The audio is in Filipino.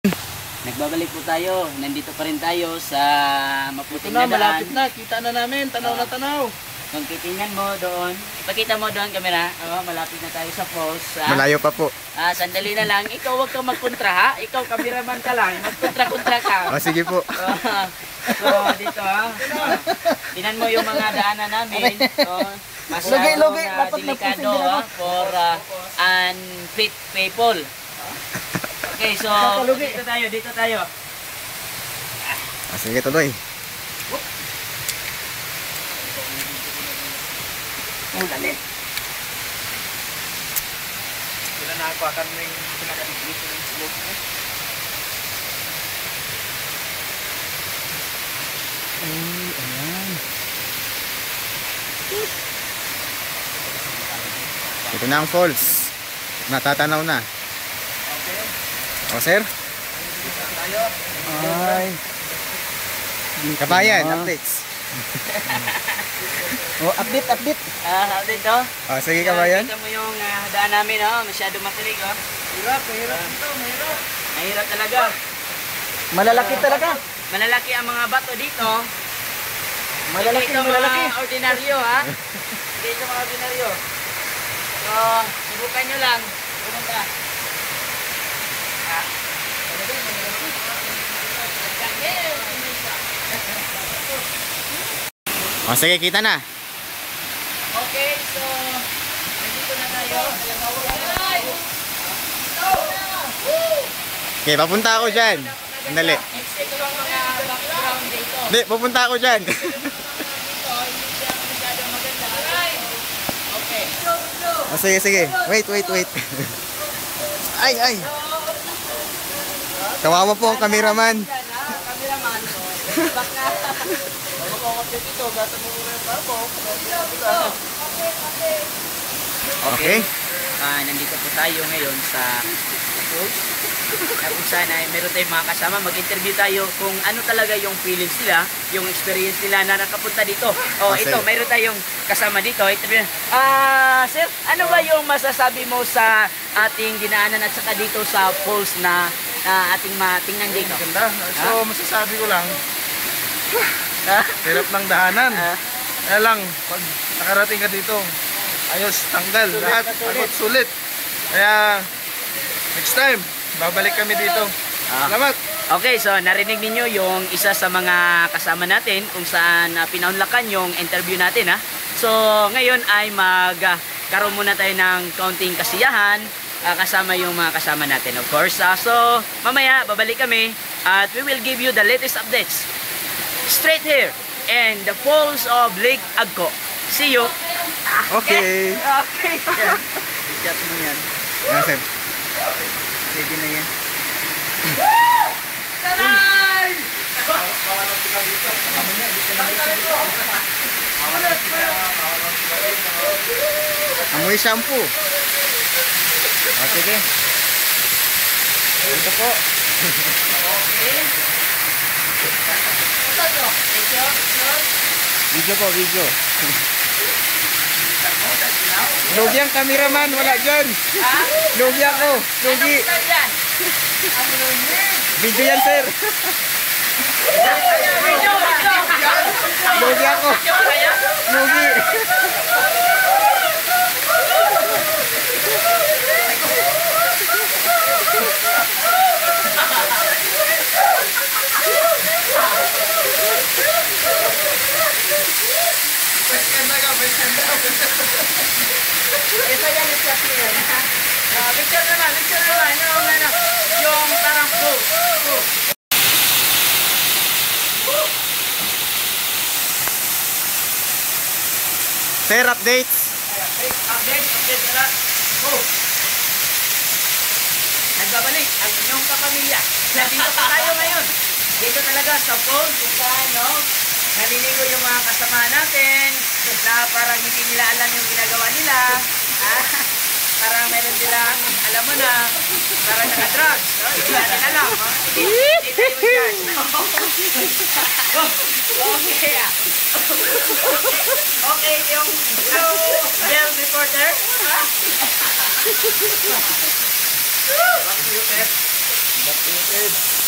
Nagbabalik po tayo. Nandito pa rin tayo sa maputing na, na daan. malapit na. Kita na namin. Tanaw na tanaw. Kung titingnan mo doon, ipakita mo doon camera. Malapit na tayo sa falls. Malayo pa po. Sandali na lang. Ikaw wag kang magkontra ha. Ikaw cameraman ka lang. Magkontra-kontra ka. Sige po. So dito tingnan mo yung mga daanan namin. Lugay, Masyadong delikado for unfit people. Okay, so dito tayo. Sige, tuloy. Dali. Sila nakakuha ng pinaka-degree ng slope. Ayan. Ito na ang falls. Natatanaw na. O, sir? Ay. Kabayan, updates. Update. Dito. Sige, kabayan. Kita mo yung daan namin, masyado matilig, Mahirap ito, mahirap. Mahirap talaga. Malalaki talaga. Malalaki ang mga bato dito. Malalaki. Mga ordinaryo, Hindi ito mga ordinaryo. So, subukan nyo lang. Pumunta. O, sige, kita na. Okay, so nandito na tayo. Okay, papunta ako dyan. Sandali. Ito lang mga background dito. Hindi, pupunta ako dyan. Dito, hindi siya masyadong maganda. Okay. O, sige. Wait. Ay. Kawawa po ang cameraman. Cameraman. Baka dito, gata mo muna yung barko. Okay. Nandito po tayo ngayon sa falls. Kung sana meron tayong mga kasama, mag-interview tayo kung ano talaga yung feelings nila, yung experience nila na nakapunta dito. Ito, mayroon tayong kasama dito. Interview. Sir, ano ba yung masasabi mo sa ating dinaanan at saka dito sa falls na ating matingnan dito? Ganda. So, masasabi ko lang, hirap ng daanan. Kaya lang, pag nakarating ka dito, ayos, tanggal, lahat, agad, sulit. Kaya, next time, babalik kami dito. Salamat! Okay, so narinig ninyo yung isa sa mga kasama natin kung saan pinaunlakan yung interview natin. So, ngayon ay magkaroon muna tayo ng kaunting kasiyahan kasama yung mga kasama natin, of course. So, mamaya, babalik kami at we will give you the latest updates. Straight here in the falls of Lake Agco. See you. Okay. Okay. Chat mo yan. Yan, sir. Ready na yan. Amoy shampoo. O, sige. Ito po. Video po, video. Lugi ang cameraman, wala dyan. Lugi ako, lugi. Video yan, sir. Lugi ako. Lugi. Ito yan, chat mo yan. Picture naman. Yung parang pose. Sir, updates. Update na. Nagbabalik ang inyong kapamilya. Nandito pa tayo ngayon. Dito talaga sa phone kung saan, naliligo yung mga kasama natin na parang hindi nila alam yung ginagawa nila. Parang meron silang, alam mo na, parang naka-drugs. Hindi natin alam. Hindi tayo dyan. Okay. Okay, yung Bell reporter. Back to you, Pep. Back to your head.